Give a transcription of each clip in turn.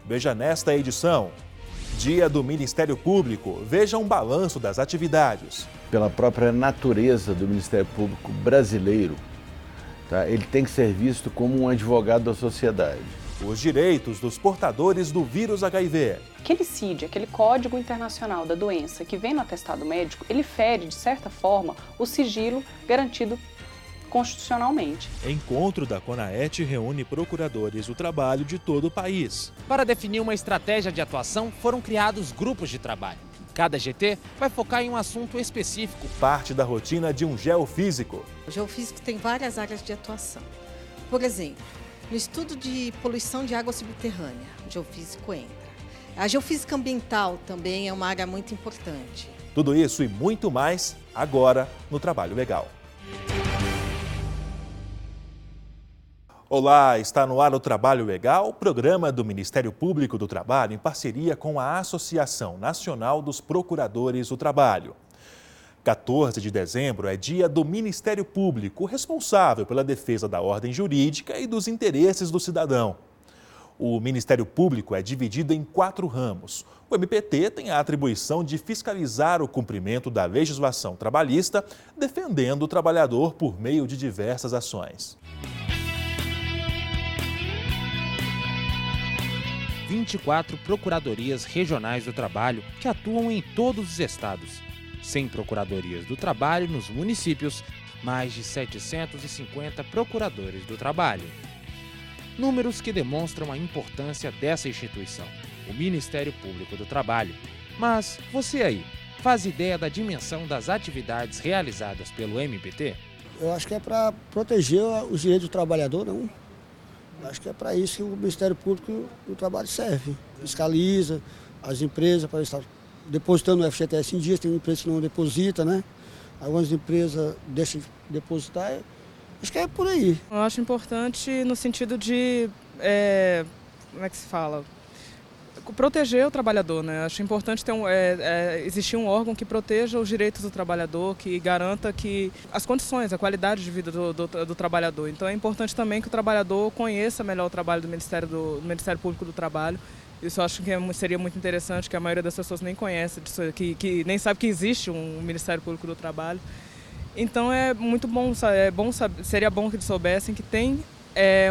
Veja nesta edição. Dia do Ministério Público. Veja um balanço das atividades. Pela própria natureza do Ministério Público brasileiro, ele tem que ser visto como um advogado da sociedade. Os direitos dos portadores do vírus HIV. Aquele CID, aquele Código Internacional da Doença que vem no atestado médico, ele fere, de certa forma, o sigilo garantido constitucionalmente. Encontro da CONAET reúne procuradores do trabalho de todo o país. Para definir uma estratégia de atuação, foram criados grupos de trabalho. Cada GT vai focar em um assunto específico. Parte da rotina de um geofísico. O geofísico tem várias áreas de atuação. Por exemplo, no estudo de poluição de água subterrânea, o geofísico entra. A geofísica ambiental também é uma área muito importante. Tudo isso e muito mais agora no Trabalho Legal. Olá, está no ar o Trabalho Legal, programa do Ministério Público do Trabalho em parceria com a Associação Nacional dos Procuradores do Trabalho. 14 de dezembro é dia do Ministério Público, responsável pela defesa da ordem jurídica e dos interesses do cidadão. O Ministério Público é dividido em 4 ramos. O MPT tem a atribuição de fiscalizar o cumprimento da legislação trabalhista, defendendo o trabalhador por meio de diversas ações. 24 procuradorias regionais do trabalho que atuam em todos os estados. 100 procuradorias do trabalho nos municípios, mais de 750 procuradores do trabalho. Números que demonstram a importância dessa instituição, o Ministério Público do Trabalho. Mas você aí, faz ideia da dimensão das atividades realizadas pelo MPT? Eu acho que é para proteger os direitos do trabalhador, não? Acho que é para isso que o Ministério Público do Trabalho serve. Fiscaliza as empresas para estar depositando o FGTS em dias, tem empresas que não depositam, né? Algumas empresas deixam de depositar. Acho que é por aí. Eu acho importante no sentido de, como é que se fala? Proteger o trabalhador, né? Acho importante ter existir um órgão que proteja os direitos do trabalhador, que garanta que as condições, a qualidade de vida do trabalhador. Então é importante também que o trabalhador conheça melhor o trabalho do Ministério Público do Trabalho. Isso eu acho que seria muito interessante, que a maioria das pessoas nem conhece, que nem sabe que existe um Ministério Público do Trabalho. Então é muito bom, seria bom que eles soubessem que tem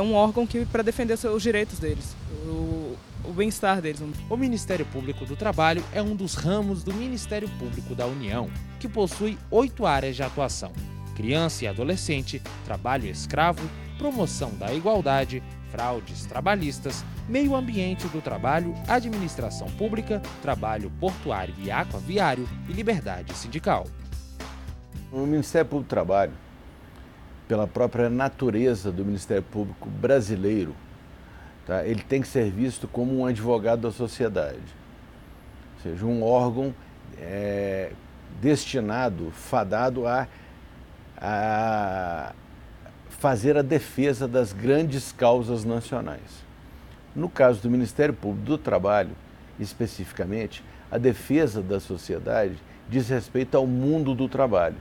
um órgão para defender os direitos deles, o bem-estar deles. O Ministério Público do Trabalho é um dos ramos do Ministério Público da União, que possui 8 áreas de atuação: criança e adolescente, trabalho escravo, promoção da igualdade, fraudes trabalhistas, meio ambiente do trabalho, administração pública, trabalho portuário e aquaviário e liberdade sindical. O Ministério Público do Trabalho, pela própria natureza do Ministério Público brasileiro, ele tem que ser visto como um advogado da sociedade, ou seja, um órgão destinado, fadado a fazer a defesa das grandes causas nacionais. No caso do Ministério Público do Trabalho, especificamente, a defesa da sociedade diz respeito ao mundo do trabalho.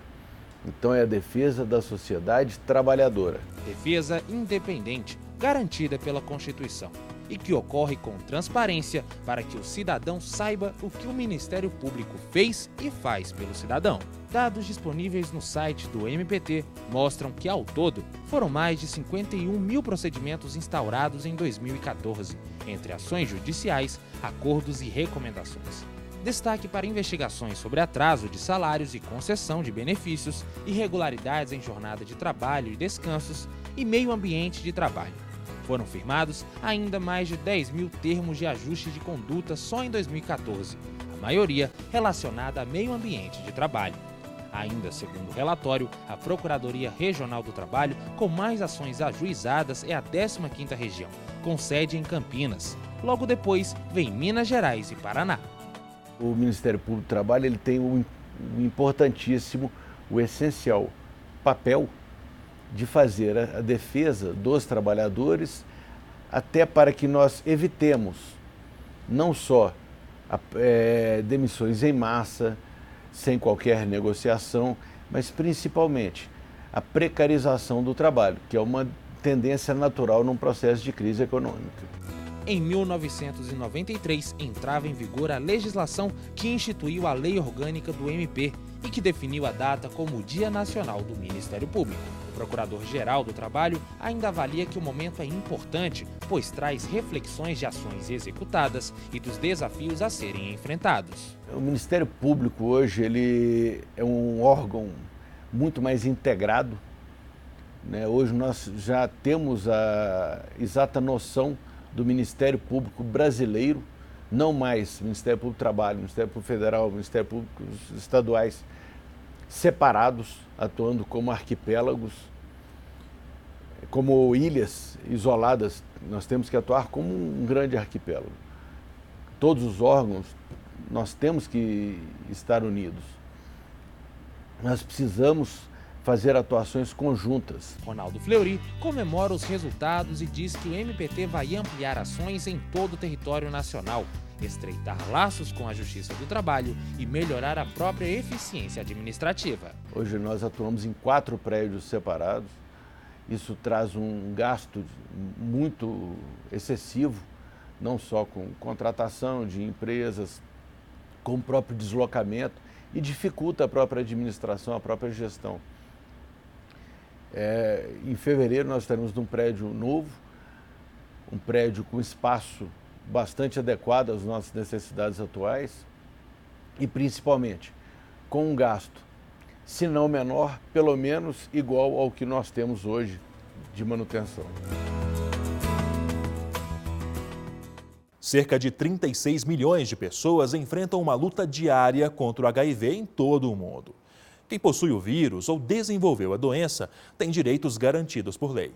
Então é a defesa da sociedade trabalhadora. Defesa independente, garantida pela Constituição, e que ocorre com transparência para que o cidadão saiba o que o Ministério Público fez e faz pelo cidadão. Dados disponíveis no site do MPT mostram que, ao todo, foram mais de 51 mil procedimentos instaurados em 2014, entre ações judiciais, acordos e recomendações. Destaque para investigações sobre atraso de salários e concessão de benefícios, irregularidades em jornada de trabalho e descansos e meio ambiente de trabalho. Foram firmados ainda mais de 10 mil termos de ajuste de conduta só em 2014, a maioria relacionada a meio ambiente de trabalho. Ainda segundo o relatório, a Procuradoria Regional do Trabalho com mais ações ajuizadas é a 15ª região, com sede em Campinas. Logo depois vem Minas Gerais e Paraná. O Ministério Público do Trabalho ele tem o importantíssimo, o essencial papel de fazer a defesa dos trabalhadores, até para que nós evitemos não só demissões em massa, sem qualquer negociação, mas principalmente a precarização do trabalho, que é uma tendência natural num processo de crise econômica. em 1993 entrava em vigor a legislação que instituiu a Lei Orgânica do MP e que definiu a data como o Dia Nacional do Ministério Público. O Procurador-Geral do Trabalho ainda avalia que o momento é importante, pois traz reflexões de ações executadas e dos desafios a serem enfrentados. O Ministério Público hoje ele é um órgão muito mais integrado, né? Hoje nós já temos a exata noção do Ministério Público brasileiro, não mais Ministério Público do Trabalho, Ministério Público Federal, Ministério Público estaduais separados, atuando como arquipélagos, como ilhas isoladas. Nós temos que atuar como um grande arquipélago. Todos os órgãos, nós temos que estar unidos. Nós precisamos fazer atuações conjuntas. Ronaldo Fleury comemora os resultados e diz que o MPT vai ampliar ações em todo o território nacional, estreitar laços com a Justiça do Trabalho e melhorar a própria eficiência administrativa. Hoje nós atuamos em 4 prédios separados. Isso traz um gasto muito excessivo, não só com contratação de empresas, com o próprio deslocamento, e dificulta a própria administração, a própria gestão. Em fevereiro nós estaremos num prédio novo, um prédio com espaço bastante adequado às nossas necessidades atuais e principalmente com um gasto, se não menor, pelo menos igual ao que nós temos hoje de manutenção. Cerca de 36 milhões de pessoas enfrentam uma luta diária contra o HIV em todo o mundo. Quem possui o vírus ou desenvolveu a doença tem direitos garantidos por lei.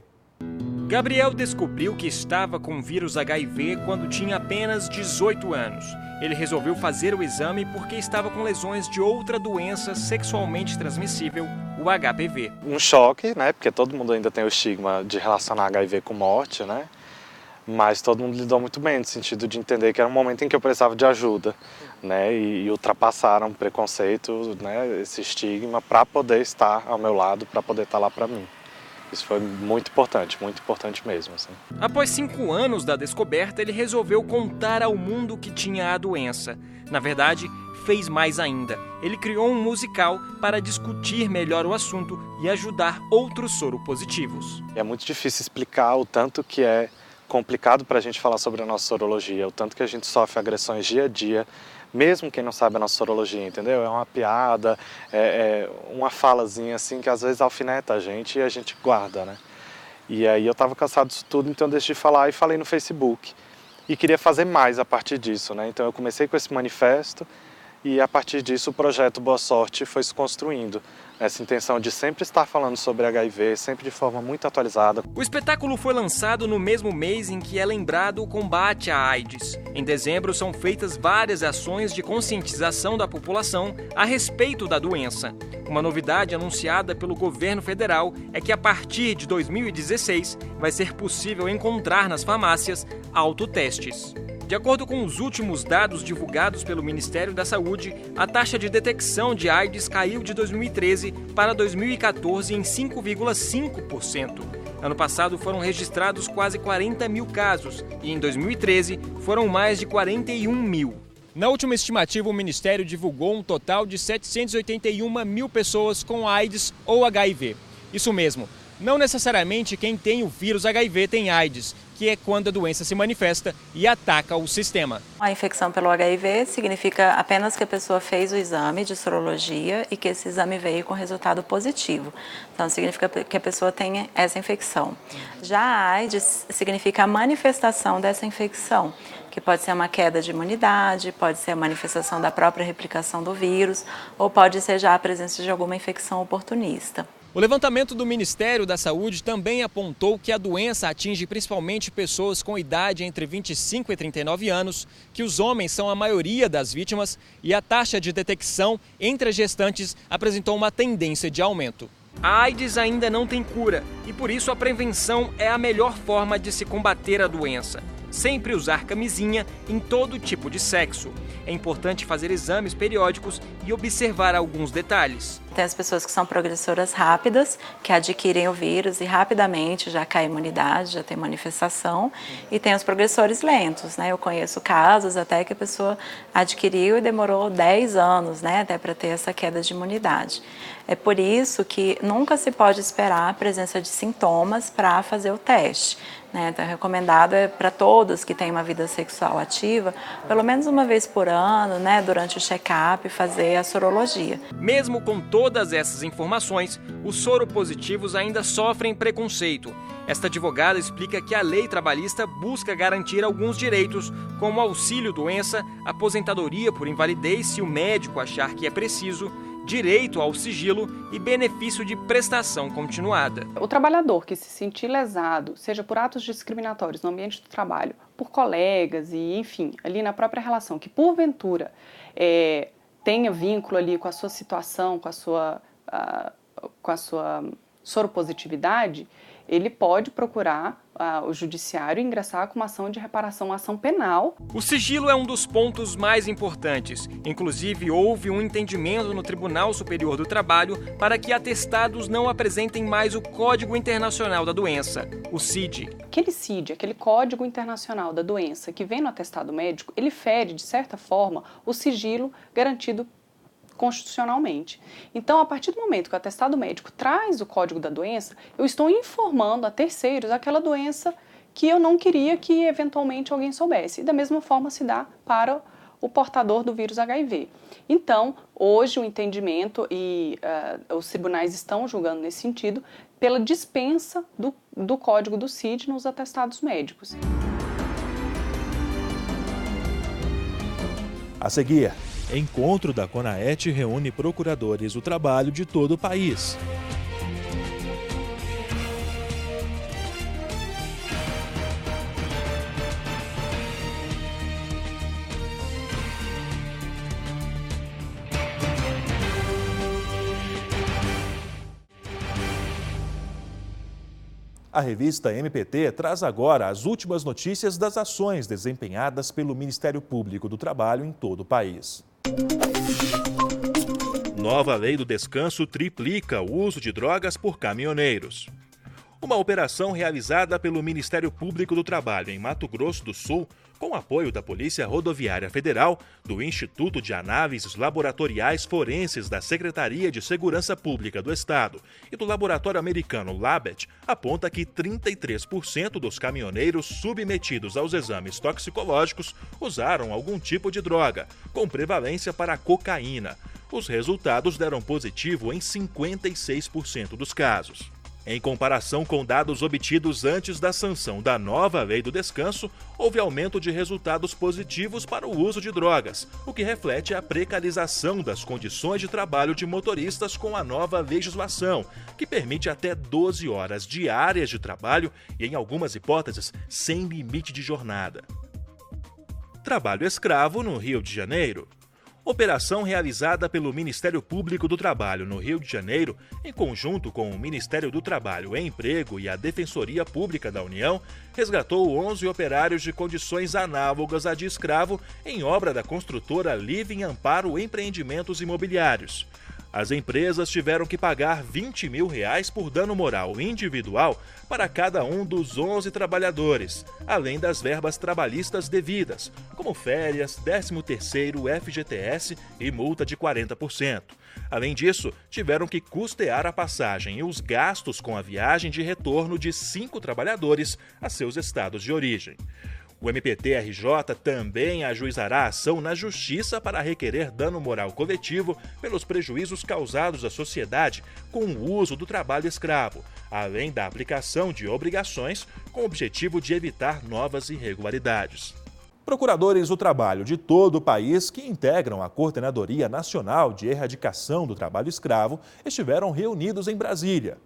Gabriel descobriu que estava com o vírus HIV quando tinha apenas 18 anos. Ele resolveu fazer o exame porque estava com lesões de outra doença sexualmente transmissível, o HPV. Um choque, né? Porque todo mundo ainda tem o estigma de relacionar HIV com morte, né? Mas todo mundo lidou muito bem, no sentido de entender que era um momento em que eu precisava de ajuda, né? E ultrapassaram o preconceito, né? Esse estigma, para poder estar ao meu lado, para poder estar lá para mim. Isso foi muito importante mesmo. Assim. Após 5 anos da descoberta, ele resolveu contar ao mundo que tinha a doença. Na verdade, fez mais ainda. Ele criou um musical para discutir melhor o assunto e ajudar outros soropositivos. É muito difícil explicar o tanto que é complicado para a gente falar sobre a nossa sorologia, o tanto que a gente sofre agressões dia a dia, mesmo quem não sabe a nossa sorologia, entendeu? É uma piada, uma falazinha assim que às vezes alfineta a gente e a gente guarda, né? E aí eu estava cansado disso tudo, então eu decidi falar e falei no Facebook. E queria fazer mais a partir disso, né? Então eu comecei com esse manifesto e a partir disso o projeto Boa Sorte foi se construindo. Essa intenção de sempre estar falando sobre HIV, sempre de forma muito atualizada. O espetáculo foi lançado no mesmo mês em que é lembrado o combate à AIDS. Em dezembro são feitas várias ações de conscientização da população a respeito da doença. Uma novidade anunciada pelo governo federal é que a partir de 2016 vai ser possível encontrar nas farmácias autotestes. De acordo com os últimos dados divulgados pelo Ministério da Saúde, a taxa de detecção de AIDS caiu de 2013 para 2014 em 5,5%. Ano passado foram registrados quase 40 mil casos e em 2013 foram mais de 41 mil. Na última estimativa, o Ministério divulgou um total de 781 mil pessoas com AIDS ou HIV. Isso mesmo, não necessariamente quem tem o vírus HIV tem AIDS, que é quando a doença se manifesta e ataca o sistema. A infecção pelo HIV significa apenas que a pessoa fez o exame de sorologia e que esse exame veio com resultado positivo. Então, significa que a pessoa tem essa infecção. Já a AIDS significa a manifestação dessa infecção, que pode ser uma queda de imunidade, pode ser a manifestação da própria replicação do vírus, ou pode ser já a presença de alguma infecção oportunista. O levantamento do Ministério da Saúde também apontou que a doença atinge principalmente pessoas com idade entre 25 e 39 anos, que os homens são a maioria das vítimas e a taxa de detecção entre as gestantes apresentou uma tendência de aumento. A AIDS ainda não tem cura e por isso a prevenção é a melhor forma de se combater a doença. sempre usar camisinha em todo tipo de sexo. É importante fazer exames periódicos e observar alguns detalhes. Tem as pessoas que são progressoras rápidas, que adquirem o vírus e rapidamente já cai a imunidade, já tem manifestação. E tem os progressores lentos, né? Eu conheço casos até que a pessoa adquiriu e demorou 10 anos, né? Até para ter essa queda de imunidade. É por isso que nunca se pode esperar a presença de sintomas para fazer o teste. Então, recomendado é para todos que têm uma vida sexual ativa, pelo menos uma vez por ano, durante o check-up, fazer a sorologia. Mesmo com todas essas informações, os soropositivos ainda sofrem preconceito. Esta advogada explica que a lei trabalhista busca garantir alguns direitos, como auxílio-doença, aposentadoria por invalidez se o médico achar que é preciso, direito ao sigilo e benefício de prestação continuada. O trabalhador que se sentir lesado, seja por atos discriminatórios no ambiente do trabalho, por colegas e, enfim, ali na própria relação, que porventura tenha vínculo ali com a sua situação, com a sua soropositividade, ele pode procurar o judiciário e ingressar com uma ação de reparação, uma ação penal. O sigilo é um dos pontos mais importantes. Inclusive, houve um entendimento no Tribunal Superior do Trabalho para que atestados não apresentem mais o Código Internacional da Doença, o CID. Aquele CID, aquele Código Internacional da Doença que vem no atestado médico, ele fere, de certa forma, o sigilo garantido constitucionalmente. Então, a partir do momento que o atestado médico traz o código da doença, eu estou informando a terceiros aquela doença que eu não queria que eventualmente alguém soubesse. E da mesma forma se dá para o portador do vírus HIV. Então, hoje o entendimento e os tribunais estão julgando nesse sentido pela dispensa do código do CID nos atestados médicos. A seguir, encontro da CONAET reúne procuradores do trabalho de todo o país. A revista MPT traz agora as últimas notícias das ações desempenhadas pelo Ministério Público do Trabalho em todo o país. Nova lei do descanso triplica o uso de drogas por caminhoneiros. Uma operação realizada pelo Ministério Público do Trabalho em Mato Grosso do Sul, com apoio da Polícia Rodoviária Federal, do Instituto de Análises Laboratoriais Forenses da Secretaria de Segurança Pública do Estado e do laboratório americano Labet, aponta que 33% dos caminhoneiros submetidos aos exames toxicológicos usaram algum tipo de droga, com prevalência para a cocaína. Os resultados deram positivo em 56% dos casos. Em comparação com dados obtidos antes da sanção da nova lei do descanso, houve aumento de resultados positivos para o uso de drogas, o que reflete a precarização das condições de trabalho de motoristas com a nova legislação, que permite até 12 horas diárias de trabalho e, em algumas hipóteses, sem limite de jornada. Trabalho escravo no Rio de Janeiro. Operação realizada pelo Ministério Público do Trabalho no Rio de Janeiro, em conjunto com o Ministério do Trabalho e Emprego e a Defensoria Pública da União, resgatou 11 operários de condições análogas à de escravo em obra da construtora Living Amparo Empreendimentos Imobiliários. As empresas tiveram que pagar R$20 mil por dano moral individual para cada um dos 11 trabalhadores, além das verbas trabalhistas devidas, como férias, 13º FGTS e multa de 40%. Além disso, tiveram que custear a passagem e os gastos com a viagem de retorno de 5 trabalhadores a seus estados de origem. O MPT-RJ também ajuizará ação na Justiça para requerer dano moral coletivo pelos prejuízos causados à sociedade com o uso do trabalho escravo, além da aplicação de obrigações com o objetivo de evitar novas irregularidades. Procuradores do trabalho de todo o país que integram a Coordenadoria Nacional de Erradicação do Trabalho Escravo estiveram reunidos em Brasília.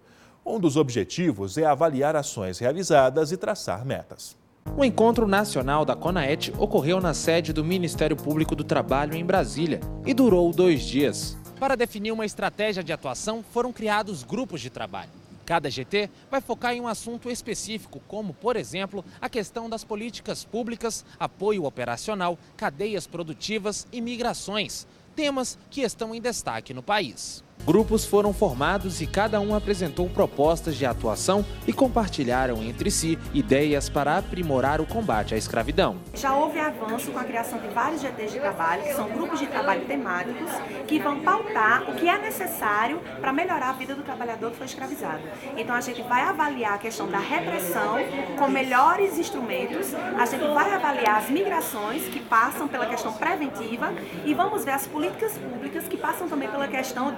Um dos objetivos é avaliar ações realizadas e traçar metas. O encontro nacional da CONAET ocorreu na sede do Ministério Público do Trabalho em Brasília e durou 2 dias. Para definir uma estratégia de atuação, foram criados grupos de trabalho. Cada GT vai focar em um assunto específico, como, por exemplo, a questão das políticas públicas, apoio operacional, cadeias produtivas e migrações, temas que estão em destaque no país. Grupos foram formados e cada um apresentou propostas de atuação e compartilharam entre si ideias para aprimorar o combate à escravidão. Já houve avanço com a criação de vários GTs de trabalho, que são grupos de trabalho temáticos, que vão pautar o que é necessário para melhorar a vida do trabalhador que foi escravizado. Então a gente vai avaliar a questão da repressão com melhores instrumentos, a gente vai avaliar as migrações que passam pela questão preventiva e vamos ver as políticas públicas que passam também pela questão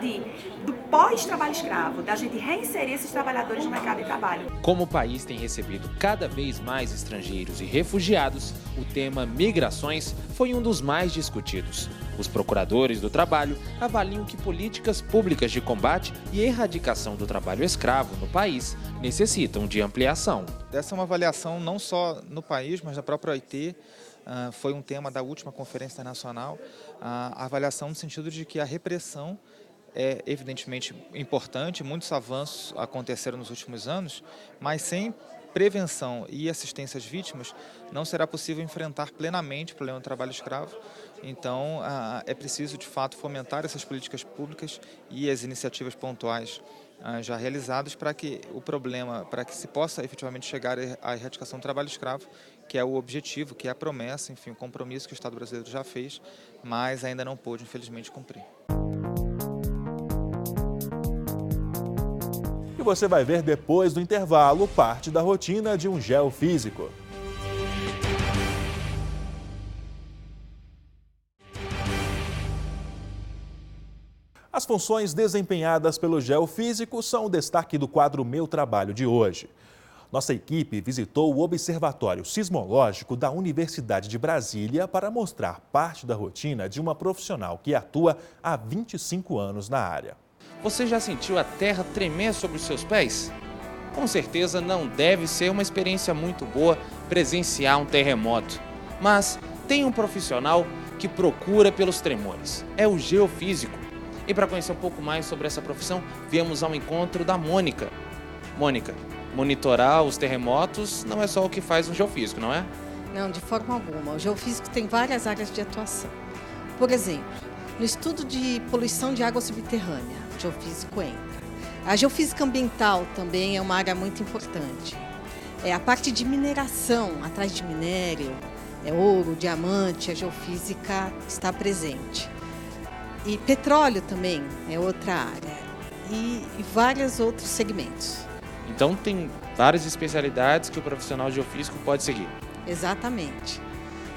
do pós-trabalho escravo, da gente reinserir esses trabalhadores no mercado de trabalho. Como o país tem recebido cada vez mais estrangeiros e refugiados, o tema migrações foi um dos mais discutidos. Os procuradores do trabalho avaliam que políticas públicas de combate e erradicação do trabalho escravo no país necessitam de ampliação. Essa é uma avaliação não só no país, mas na própria OIT. Foi um tema da última conferência internacional, a avaliação no sentido de que a repressão é evidentemente importante, muitos avanços aconteceram nos últimos anos, mas sem prevenção e assistência às vítimas não será possível enfrentar plenamente o problema do trabalho escravo. Então é preciso de fato fomentar essas políticas públicas e as iniciativas pontuais já realizadas para que o problema, para que se possa efetivamente chegar à erradicação do trabalho escravo, que é o objetivo, que é a promessa, enfim, o compromisso que o Estado brasileiro já fez, mas ainda não pôde, infelizmente, cumprir. E você vai ver depois do intervalo parte da rotina de um geofísico. As funções desempenhadas pelo geofísico são o destaque do quadro Meu Trabalho de hoje. Nossa equipe visitou o Observatório Sismológico da Universidade de Brasília para mostrar parte da rotina de uma profissional que atua há 25 anos na área. Você já sentiu a terra tremer sobre os seus pés? Com certeza não deve ser uma experiência muito boa presenciar um terremoto. Mas tem um profissional que procura pelos tremores. É o geofísico. E para conhecer um pouco mais sobre essa profissão, viemos ao encontro da Mônica. Mônica, monitorar os terremotos não é só o que faz um geofísico, não é? Não, de forma alguma. O geofísico tem várias áreas de atuação. Por exemplo, no estudo de poluição de água subterrânea, o geofísico entra. A geofísica ambiental também é uma área muito importante. A parte de mineração, atrás de minério, ouro, diamante, a geofísica está presente. E petróleo também é outra área. E vários outros segmentos. Então tem várias especialidades que o profissional geofísico pode seguir. Exatamente.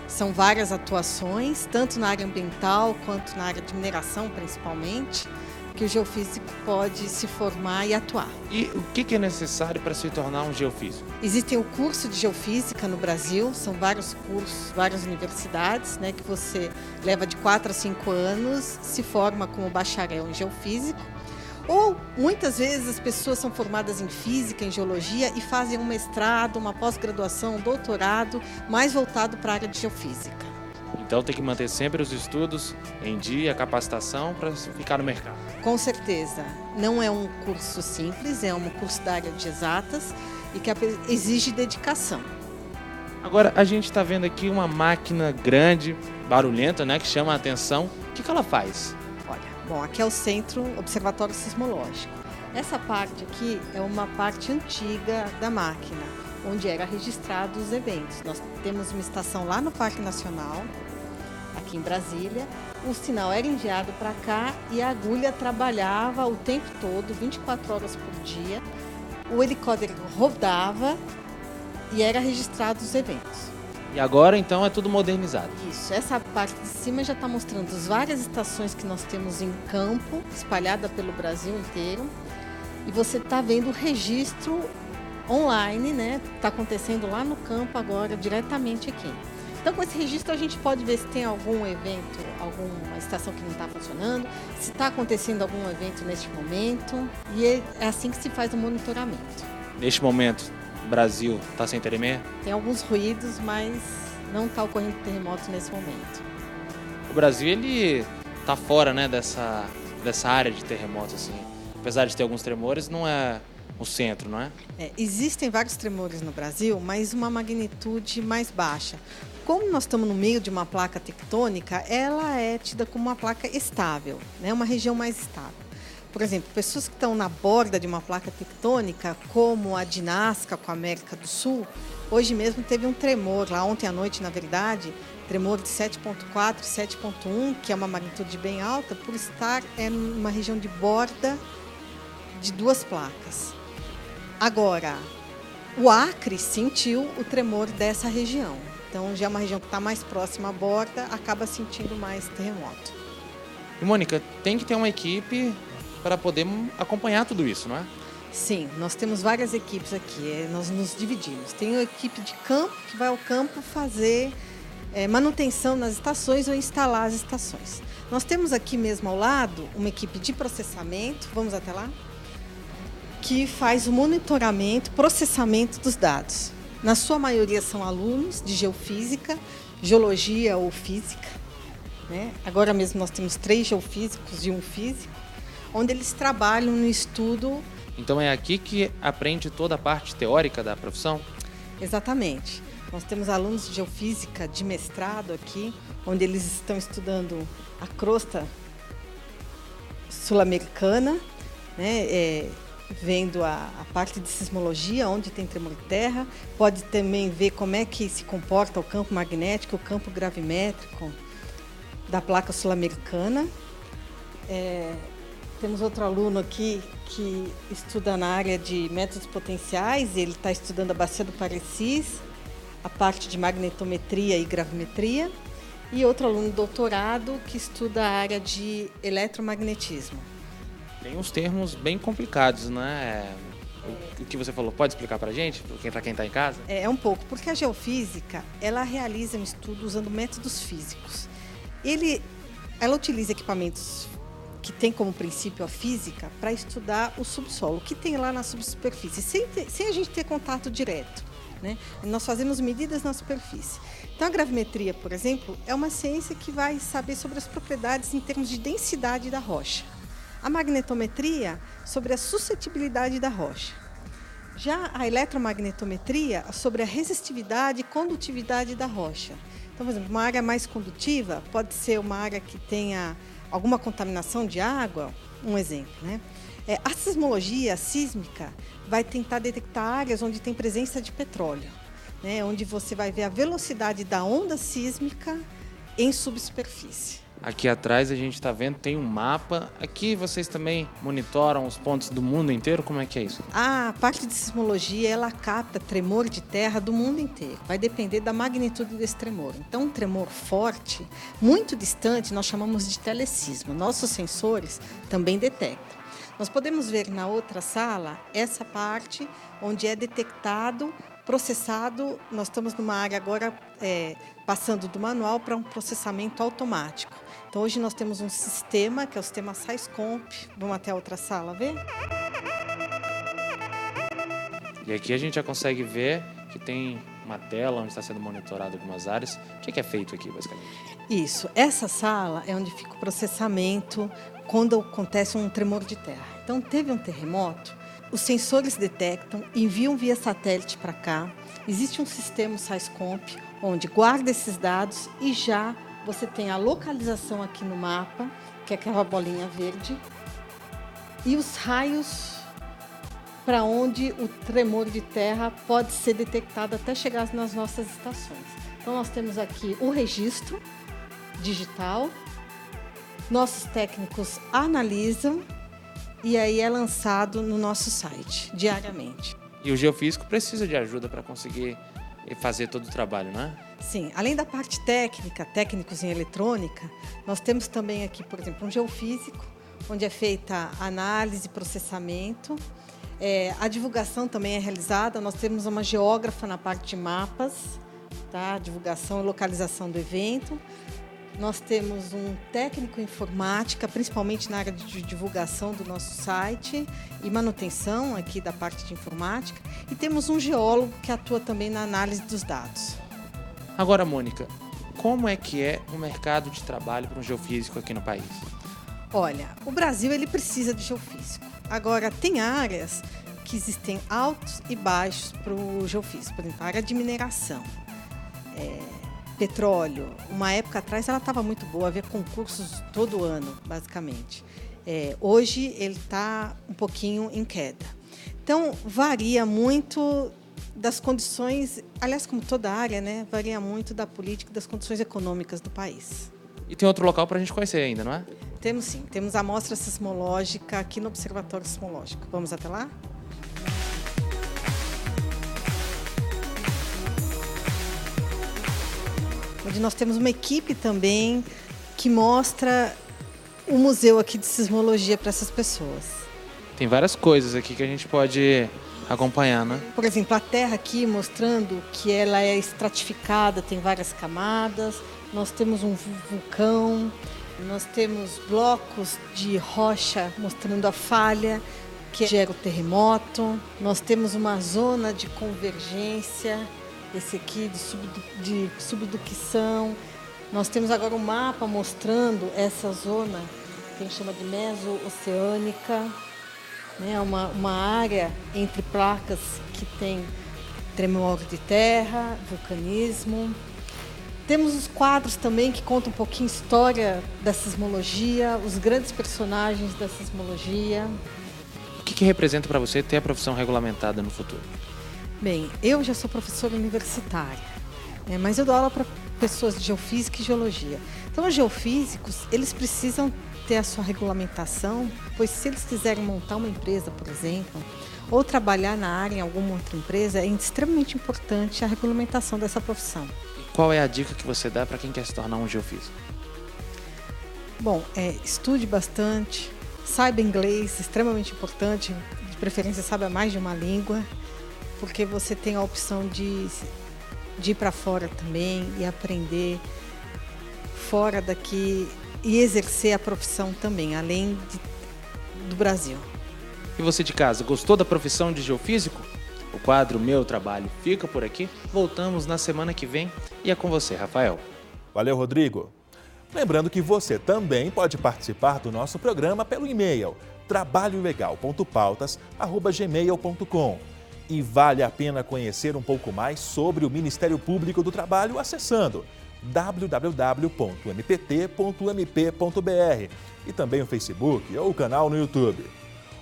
São várias atuações, tanto na área ambiental quanto na área de mineração, principalmente, que o geofísico pode se formar e atuar. E o que é necessário para se tornar um geofísico? Existem o curso de geofísica no Brasil, são vários cursos, várias universidades, que você leva de 4 a 5 anos, se forma como bacharel em geofísico. Ou, muitas vezes, as pessoas são formadas em física, em geologia e fazem um mestrado, uma pós-graduação, um doutorado, mais voltado para a área de geofísica. Então tem que manter sempre os estudos em dia, a capacitação para ficar no mercado. Com certeza. Não é um curso simples, é um curso da área de exatas e que exige dedicação. Agora, a gente está vendo aqui uma máquina grande, barulhenta, que chama a atenção. O que ela faz? Bom, aqui é o Centro Observatório Sismológico. Essa parte aqui é uma parte antiga da máquina, onde era registrado os eventos. Nós temos uma estação lá no Parque Nacional, aqui em Brasília. O sinal era enviado para cá e a agulha trabalhava o tempo todo, 24 horas por dia. O helicóptero rodava e era registrado os eventos. E agora, então, é tudo modernizado. Isso, essa parte de cima já está mostrando as várias estações que nós temos em campo, espalhada pelo Brasil inteiro. E você está vendo o registro online, Está acontecendo lá no campo agora, diretamente aqui. Então, com esse registro, a gente pode ver se tem algum evento, alguma estação que não está funcionando, se está acontecendo algum evento neste momento. E é assim que se faz o monitoramento. Neste momento, o Brasil está sem tremer? Tem alguns ruídos, mas não está ocorrendo terremoto nesse momento. O Brasil, ele está fora, dessa área de terremotos, assim. Apesar de ter alguns tremores, não é o centro, não é? Existem vários tremores no Brasil, mas uma magnitude mais baixa. Como nós estamos no meio de uma placa tectônica, ela é tida como uma placa estável, né? Uma região mais estável. Por exemplo, pessoas que estão na borda de uma placa tectônica, como a de Nazca com a América do Sul, hoje mesmo teve um tremor, lá ontem à noite, na verdade, tremor de 7.4, 7.1, que é uma magnitude bem alta, por estar numa região de borda de duas placas. Agora, o Acre sentiu o tremor dessa região. Então, já é uma região que está mais próxima à borda, acaba sentindo mais terremoto. E, Mônica, tem que ter uma equipe para poder acompanhar tudo isso, não é? Sim, nós temos várias equipes aqui, nós nos dividimos. Tem a equipe de campo, que vai ao campo fazer manutenção nas estações ou instalar as estações. Nós temos aqui mesmo ao lado uma equipe de processamento, vamos até lá, que faz o monitoramento, processamento dos dados. Na sua maioria são alunos de geofísica, geologia ou física, né? Agora mesmo nós temos 3 geofísicos e 1 físico, onde eles trabalham no estudo. Então é aqui que aprende toda a parte teórica da profissão? Exatamente. Nós temos alunos de geofísica de mestrado aqui, onde eles estão estudando a crosta sul-americana, né? Vendo a parte de sismologia, onde tem tremor de terra. Pode também ver como é que se comporta o campo magnético, o campo gravimétrico da placa sul-americana. Temos outro aluno aqui que estuda na área de métodos potenciais, ele está estudando a bacia do Parecis, a parte de magnetometria e gravimetria, e outro aluno de doutorado que estuda a área de eletromagnetismo. Tem uns termos bem complicados, né? O que você falou, pode explicar para a gente, para quem está em casa? É um pouco, porque a geofísica, ela realiza um estudo usando métodos físicos. Ela utiliza equipamentos que tem como princípio a física para estudar o subsolo, o que tem lá na subsuperfície, sem a gente ter contato direto, né? Nós fazemos medidas na superfície. Então, a gravimetria, por exemplo, é uma ciência que vai saber sobre as propriedades em termos de densidade da rocha. A magnetometria, sobre a suscetibilidade da rocha. Já a eletromagnetometria, sobre a resistividade e condutividade da rocha. Então, por exemplo, uma área mais condutiva pode ser uma área que tenha alguma contaminação de água, um exemplo, né? A sismologia sísmica vai tentar detectar áreas onde tem presença de petróleo, né? Onde você vai ver a velocidade da onda sísmica em subsuperfície. Aqui atrás a gente está vendo, tem um mapa. Aqui vocês também monitoram os pontos do mundo inteiro? Como é que é isso? A parte de sismologia, ela capta tremor de terra do mundo inteiro. Vai depender da magnitude desse tremor. Então, um tremor forte, muito distante, nós chamamos de telesismo. Nossos sensores também detectam. Nós podemos ver na outra sala essa parte onde é detectado, processado. Nós estamos numa área agora passando do manual para um processamento automático. Então, hoje nós temos um sistema, que é o sistema SAISCOMP. Vamos até a outra sala ver? E aqui a gente já consegue ver que tem uma tela onde está sendo monitorado algumas áreas. O que é feito aqui, basicamente? Isso. Essa sala é onde fica o processamento quando acontece um tremor de terra. Então, teve um terremoto, os sensores detectam, enviam via satélite para cá. Existe um sistema SAISCOMP, onde guarda esses dados e já você tem a localização aqui no mapa, que é aquela bolinha verde, e os raios para onde o tremor de terra pode ser detectado até chegar nas nossas estações. Então, nós temos aqui o registro digital, nossos técnicos analisam e aí é lançado no nosso site diariamente. E o geofísico precisa de ajuda para conseguir fazer todo o trabalho, não é? Sim, além da parte técnica, técnicos em eletrônica, nós temos também aqui, por exemplo, um geofísico, onde é feita análise e processamento. A divulgação também é realizada, nós temos uma geógrafa na parte de mapas, tá? Divulgação e localização do evento. Nós temos um técnico em informática, principalmente na área de divulgação do nosso site e manutenção aqui da parte de informática. E temos um geólogo que atua também na análise dos dados. Agora, Mônica, como é que é o mercado de trabalho para um geofísico aqui no país? Olha, o Brasil ele precisa de geofísico. Agora, tem áreas que existem altos e baixos para o geofísico. Por exemplo, a área de mineração, petróleo. Uma época atrás ela estava muito boa, havia concursos todo ano, basicamente. Hoje ele está um pouquinho em queda. Então, varia muito das condições, aliás, como toda área, né, varia muito da política e das condições econômicas do país. E tem outro local para a gente conhecer ainda, não é? Temos sim, temos a amostra sismológica aqui no Observatório Sismológico. Vamos até lá? Onde nós temos uma equipe também que mostra o museu aqui de sismologia para essas pessoas. Tem várias coisas aqui que a gente pode acompanhar, né? Por exemplo, a Terra aqui mostrando que ela é estratificada, tem várias camadas. Nós temos um vulcão, nós temos blocos de rocha mostrando a falha que gera o terremoto. Nós temos uma zona de convergência, esse aqui de subducção. Nós temos agora um mapa mostrando essa zona que a gente chama de meso-oceânica, né? Uma área entre placas que tem tremor de terra, vulcanismo. Temos os quadros também que contam um pouquinho a história da sismologia, os grandes personagens da sismologia. O que representa para você ter a profissão regulamentada no futuro? Bem, eu já sou professora universitária, né, mas eu dou aula para pessoas de geofísica e geologia. Então, os geofísicos, eles precisam ter a sua regulamentação, pois se eles quiserem montar uma empresa, por exemplo, ou trabalhar na área em alguma outra empresa, é extremamente importante a regulamentação dessa profissão. E qual é a dica que você dá para quem quer se tornar um geofísico? Bom, estude bastante, saiba inglês, extremamente importante, de preferência saiba mais de uma língua, porque você tem a opção de ir para fora também e aprender fora daqui e exercer a profissão também, além do Brasil. E você de casa, gostou da profissão de geofísico? O quadro Meu Trabalho fica por aqui. Voltamos na semana que vem e é com você, Rafael. Valeu, Rodrigo. Lembrando que você também pode participar do nosso programa pelo e-mail trabalholegal.pautas@gmail.com. E vale a pena conhecer um pouco mais sobre o Ministério Público do Trabalho acessando www.mpt.mp.br e também o Facebook ou o canal no YouTube.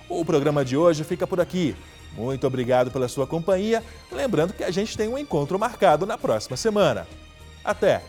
O programa de hoje fica por aqui. Muito obrigado pela sua companhia. Lembrando que a gente tem um encontro marcado na próxima semana. Até!